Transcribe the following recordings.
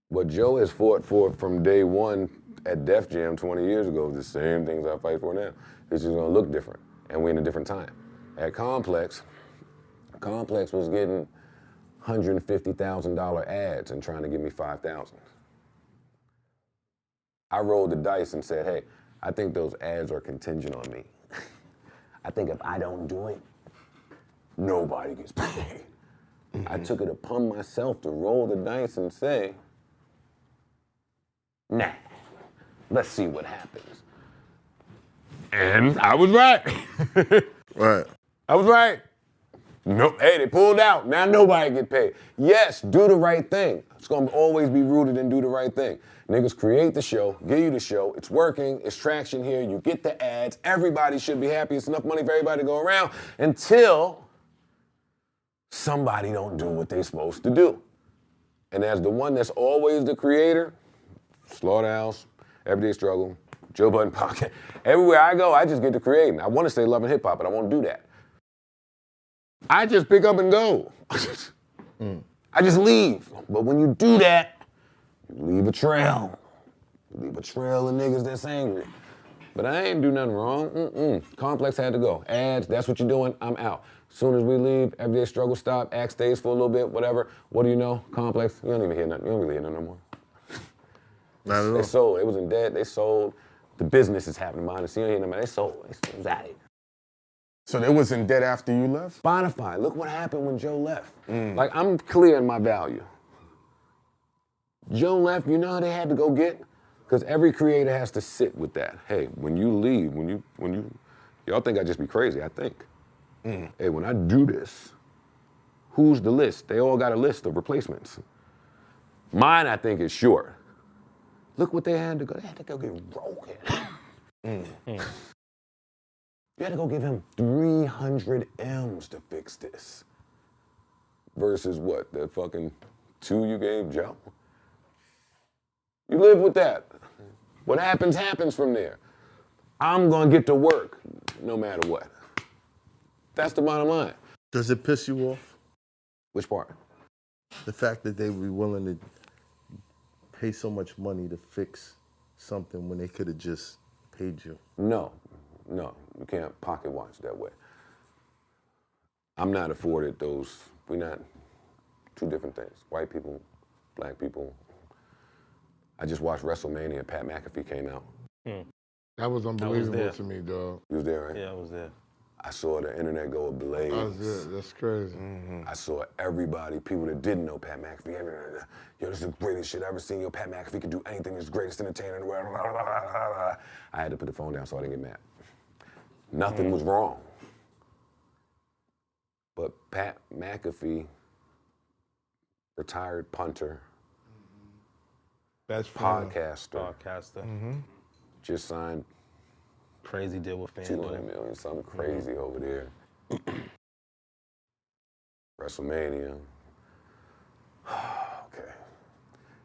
What Joe has fought for from day one at Def Jam 20 years ago is the same things I fight for now. It's just gonna look different, and we're in a different time. At Complex was getting $150,000 ads and trying to give me 5,000. I rolled the dice and said, hey, I think those ads are contingent on me. I think if I don't do it, nobody gets paid. I took it upon myself to roll the dice and say, nah, let's see what happens. And I was right. Right. I was right. Nope. Hey, they pulled out. Now nobody get paid. Yes, do the right thing. It's gonna always be rooted in do the right thing. Niggas create the show, give you the show, it's working, it's traction here, you get the ads, everybody should be happy, it's enough money for everybody to go around until somebody don't do what they supposed to do. And as the one that's always the creator, Slaughterhouse, Everyday Struggle, Joe Budden Podcast, everywhere I go, I just get to creating. I wanna stay loving hip hop, but I won't do that. I just pick up and go. I just leave. But when you do that, you leave a trail. You leave a trail of niggas that's angry. But I ain't do nothing wrong. Complex had to go. Ads, that's what you're doing, I'm out. As soon as we leave, Everyday Struggle stop, Act stays for a little bit, whatever. What do you know? Complex, you don't even hear nothing. You don't really hear nothing no more. Not at all. They sold. It was in debt. They sold. The business is happening behind the scenes. You don't hear nothing. They sold. It was out of here. So they wasn't dead after you left? Spodify, look what happened when Joe left. Like, I'm clear in my value. Joe left, you know how they had to go get? Because every creator has to sit with that. Hey, when you leave, y'all think I just be crazy, I think. Hey, when I do this, who's the list? They all got a list of replacements. Mine, I think, is short. Look what they had to go. They had to go get Rogan. You had to go give him 300 M's to fix this. Versus what, the fucking 2 you gave Joe? You live with that. What happens, happens from there. I'm gonna get to work no matter what. That's the bottom line. Does it piss you off? Which part? The fact that they were willing to pay so much money to fix something when they could have just paid you. No, you can't pocket watch that way. I'm not afforded those, we're not, two different things. White people, black people. I just watched WrestleMania, Pat McAfee came out. That was unbelievable to me, dog. You was there, right? Yeah, I was there. I saw the internet go ablaze. That was it. That's crazy. I saw everybody, people that didn't know Pat McAfee, everybody, yo, this is the greatest shit I've ever seen. Yo, Pat McAfee could do anything. He's the greatest entertainer in the world. I had to put the phone down so I didn't get mad. Nothing was wrong. But Pat McAfee, retired punter, That's podcaster, just signed Crazy deal with 200 FanDuel. million, something crazy over there. WrestleMania. Okay.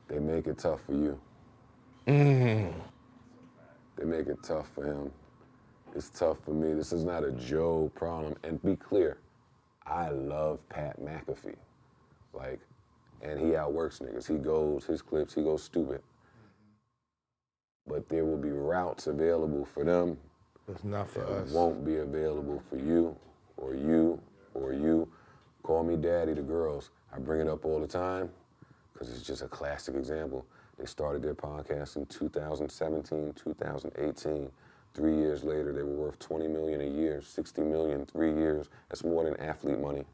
They make it tough for you. They make it tough for him. It's tough for me. This is not a Joe problem. And be clear, I love Pat McAfee. Like, and he outworks niggas. He goes, his clips, he goes stupid. But there will be routes available for them. It's not for that us. Won't be available for you, or you, or you. Call me daddy to girls. I bring it up all the time because it's just a classic example. They started their podcast in 2017, 2018. 3 years later, they were worth $20 million a year, $60 million, 3 years. That's more than athlete money.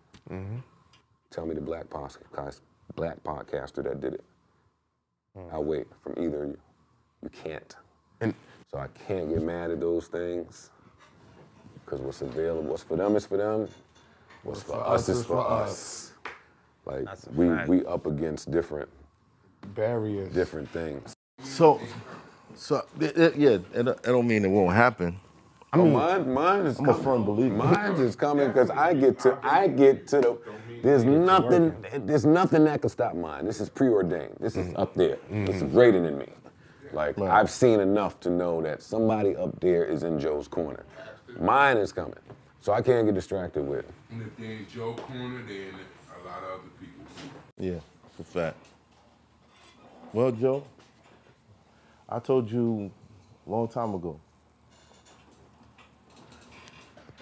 Tell me the black podcaster that did it. I'll wait from either of you. You can't. So I can't get mad at those things because what's available, what's for them is for them. What's for us is for us. Like, we up against different barriers, different things. So yeah, I don't mean it won't happen. I mean, mine is. I'm a firm believer. Mine is coming because I get to the. There's nothing that can stop mine. This is preordained. This is up there. This is greater than me. Like, I've seen enough to know that somebody up there is in Joe's corner. Mine is coming. So I can't get distracted with it. And if they in Joe's corner, they in a lot of other people's. Yeah, it's a fact. Well, Joe, I told you a long time ago.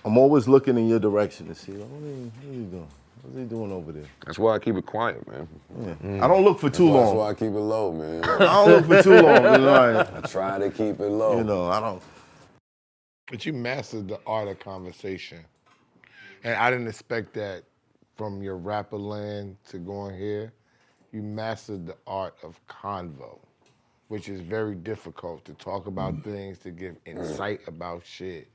I'm always looking in your direction to see what are you doing? What's he doing over there? That's why I keep it quiet, man. Yeah. I don't look for too That's long. why I keep it low, man. I don't look for too long. You know, I try to keep it low. I don't. But you mastered the art of conversation. And I didn't expect that from your rapper land to going here. You mastered the art of convo, which is very difficult to talk about things, to give insight about shit.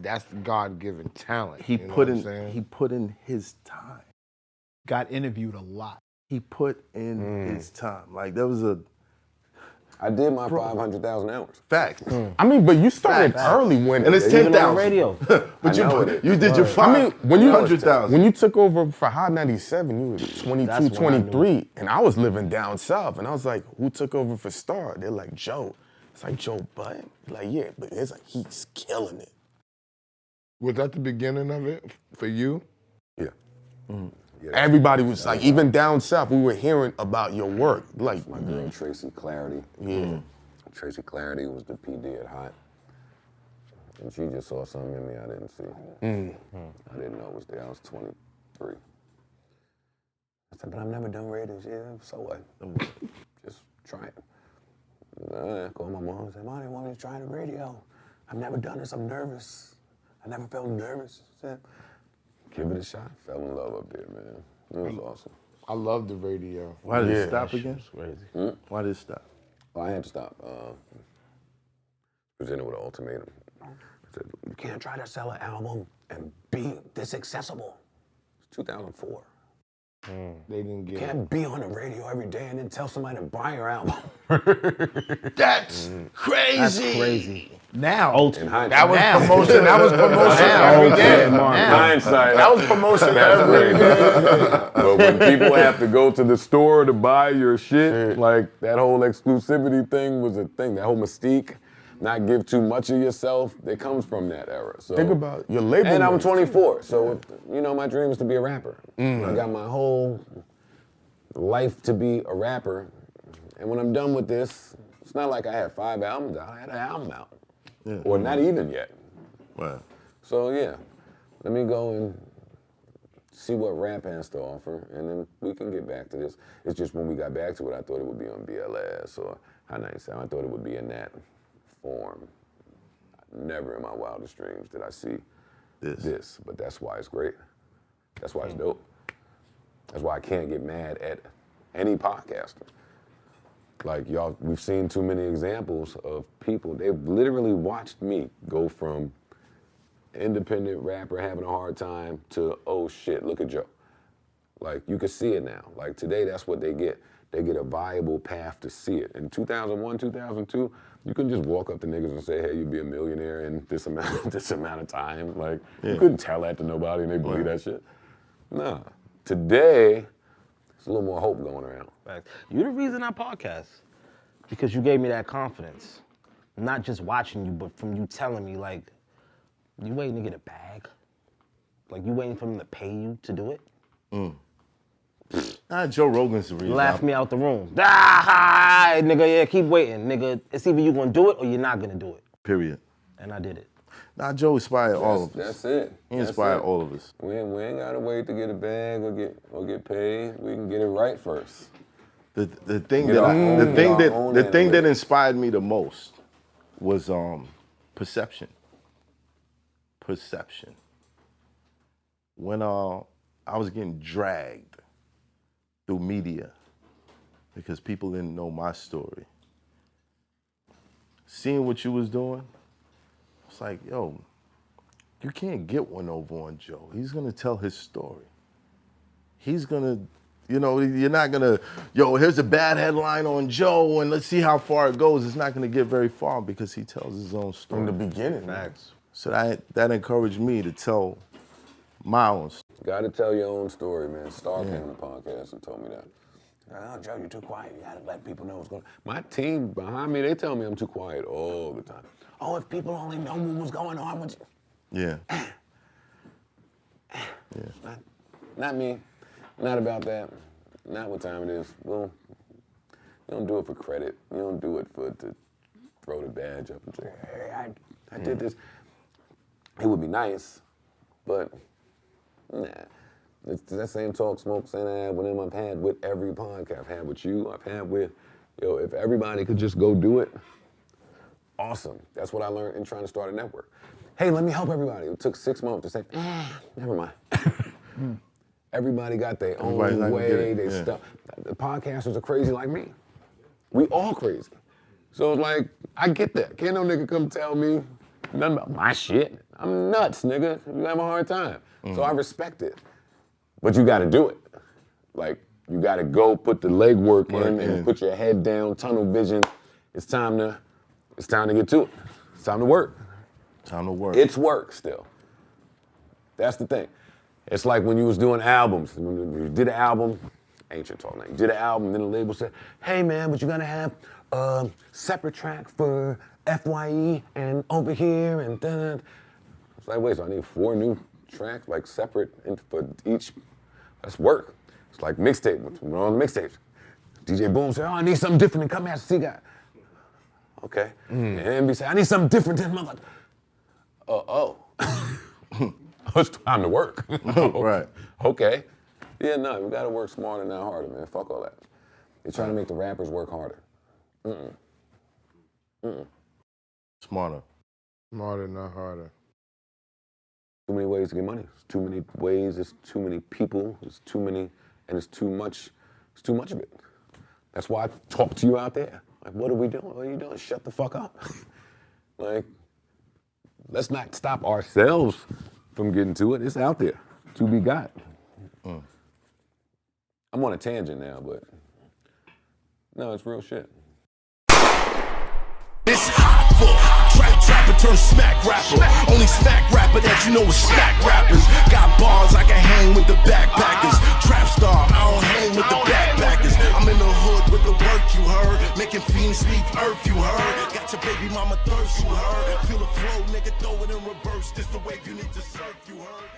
That's God-given talent. He you know put what I'm in. saying? He put in his time. Got interviewed a lot. He put in his time. Like there was a I did my 500,000 hours. fact. I mean, but you started early when And it's Even on 10,000. the radio. But I know it. you did your I mean, when you 500,000. when you took over for Hot 97, you were 22, That's when I 23, and I was living down south, and I was like, who took over for Star? They're like, Joe. It's like, Joe Budden? Like, yeah, but it's like, he's killing it. Was that the beginning of it for you? Yeah. Yeah, Everybody was like, even down south, we were hearing about your work. Like, my girl Tracy Clarity. yeah. Tracy Clarity was the PD at Hot. And she just saw something in me I didn't see. I didn't know it was there. I was 23. I said, but I've never done radio. Yeah, so what? Just try it. I called my mom and said, Mom, I want me to try the radio. I've never done this. I'm nervous. I never felt nervous. She said, give it a shot. Fell in love up there, man. It was awesome. I love the radio. Why did Yeah. it stop again? Crazy. Why did it stop? Well, I had to stop. Presented with an ultimatum. I said, you can't try to sell an album and be this accessible. It's 2004. They didn't You get it. can't be on the radio every day and then tell somebody to buy your album. That's crazy. That's crazy. Now, In hindsight. That was promotion. That was promotion every day. In hindsight. That was promotion every day. But when people have to go to the store to buy your shit, like that whole exclusivity thing was a thing. That whole mystique, not give too much of yourself, it comes from that era. So Think about your label. And I'm mates. 24, so my dream is to be a rapper. I got my whole life to be a rapper, and when I'm done with this, it's not like I had 5 albums out. I had an album out, or not even yet. Wow. So yeah, let me go and see what rap has to offer, and then we can get back to this. It's just when we got back to it, I thought it would be on BLS or Hot 97. I thought it would be in that form. Never in my wildest dreams did I see this, but that's why it's great. That's why it's dope. That's why I can't get mad at any podcaster. Like y'all, we've seen too many examples of people, they've literally watched me go from independent rapper having a hard time to, oh shit, look at Joe. Like you can see it now. Like today, that's what they get. They get a viable path to see it. In 2001, 2002, you couldn't just walk up to niggas and say, hey, you'd be a millionaire in this amount of time. Like, you couldn't tell that to nobody and they believe that shit. Nah. Today, there's a little more hope going around. Facts. You're the reason I podcast. Because you gave me that confidence. Not just watching you, but from you telling me, like, you waiting to get a bag? Like, you waiting for them to pay you to do it? Joe Rogan's the reason. Laugh me out the room. Ah, nigga, yeah, keep waiting, nigga. It's either you gonna do it or you're not gonna do it. Period. And I did it. Joe inspired all of us. That's it. He That's inspired it. all of us. We ain't gotta wait to get a bag or get paid. We can get it right first. The thing Get that our own- the thing get our own that analytics. inspired me the most was perception. Perception. When I was getting dragged through media because people didn't know my story. Seeing what you was doing, it's like, yo, you can't get one over on Joe. He's gonna tell his story. He's gonna, you're not gonna, here's a bad headline on Joe and let's see how far it goes. It's not gonna get very far because he tells his own story. From the beginning. Facts. So that encouraged me to tell my own story. Gotta tell your own story, man. Star came on the podcast and told me that. Oh, Joe, you're too quiet. You gotta let people know what's going on. My team behind me, they tell me I'm too quiet all the time. Oh, if people only know what was going on with you. Yeah. Not me. Not about that. Not what time it is. We'll You don't do it for credit. You don't do it to throw the badge up and say, hey, I did this. It would be nice, but nah. It's that same talk, smoke, saying I had with him, I've had with every podcast. I've had with you, I've had with, if everybody could just go do it, awesome. That's what I learned in trying to start a network. Hey, let me help everybody. It took 6 months to say, never mind. Everybody got their own way, their stuff. The podcasters are crazy like me. We all crazy. So it's like, I get that. Can't no nigga come tell me nothing about my shit. I'm nuts, nigga. You have a hard time. So I respect it. But you gotta do it. Like, you gotta go put the legwork in and put your head down, tunnel vision. It's time to get to it. It's time to work. Time to work. It's work still. That's the thing. It's like when you was doing albums. When you did an album, ancient talk now. You did an album, then the label said, hey man, but you gotta have a separate track for FYE and over here and then. It's like, wait, so I need 4 new tracks, like separate for each. That's work. It's like mixtape. We're on the mixtapes. DJ Boom said, oh, I need something different than Come Master C Guy. Okay. And MB said, I need something different than mother. It's time to work. Right. Okay. Yeah, no, we gotta work smarter, not harder, man. Fuck all that. They're trying to make the rappers work harder. Smarter. Smarter, not harder. Too many ways to get money. It's too many ways, it's too many people, it's too many, and it's too much of it. That's why I talk to you out there. Like, what are we doing? What are you doing? Shut the fuck up. Like, let's not stop ourselves from getting to it. It's out there to be got. I'm on a tangent now, but no, it's real shit. It's Hoffa, trapper turn smack rapper. Only smack rapper that you know is smack rappers. Got bars, I can hang with the backpackers. Trap star, I don't hang with the backpackers. I'm in the hood with the work you heard. Making fiends leave earth you heard. Got your baby mama thirst you heard. Feel the flow, nigga, throw it in reverse. This the wave you need to surf you heard.